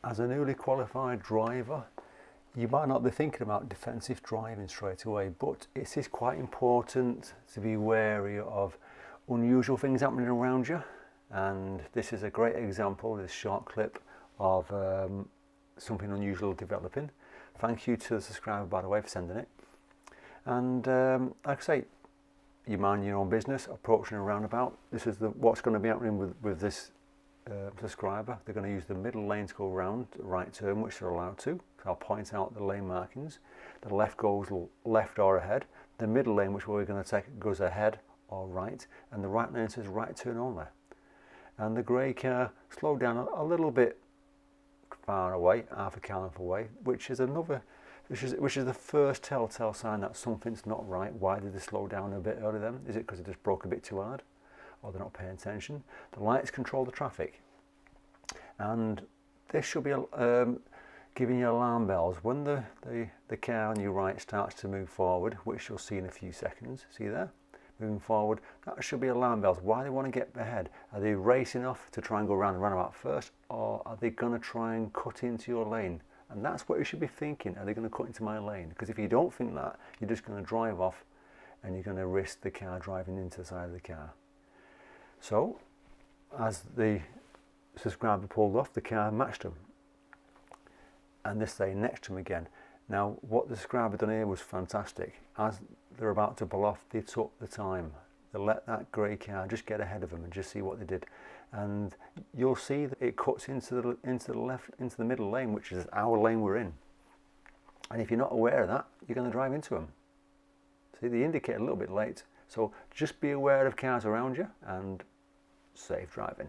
as a newly qualified driver, you might not be thinking about defensive driving straight away, but it is quite important to be wary of unusual things happening around you. And this is a great example, this short clip of something unusual developing. Thank you to the subscriber, by the way, for sending it. And like I say, you mind your own business, approaching a roundabout. This is what's going to be happening with this subscriber. They're going to use the middle lane to go round the right turn, which they're allowed to. So I'll point out the lane markings. The left goes left or ahead. The middle lane, which we're going to take, goes ahead or right. And the right lane says right turn only. And the grey car slowed down a little bit far away, half a kilometre away, which is the first telltale sign that something's not right. Why did they slow down a bit earlier then? Is it because they just broke a bit too hard? Or they're not paying attention? The lights control the traffic. And this should be giving you alarm bells. When the car on your right starts to move forward, which you'll see in a few seconds, see there? Moving forward, that should be alarm bells. Why do they want to get ahead? Are they racing off to try and go around the roundabout first? Or are they going to try and cut into your lane? And that's what you should be thinking. Are they going to cut into my lane? Because if you don't think that, you're just going to drive off and you're going to risk the car driving into the side of the car. So, as the subscriber pulled off, the car matched him. And this lane next to him again. Now, what the subscriber done here was fantastic. As they're about to pull off, they took the time. They let that grey car just get ahead of them and just see what they did. And you'll see that it cuts into the middle lane, which is our lane we're in. And if you're not aware of that, you're going to drive into them. See, they indicate a little bit late. So just be aware of cars around you and safe driving.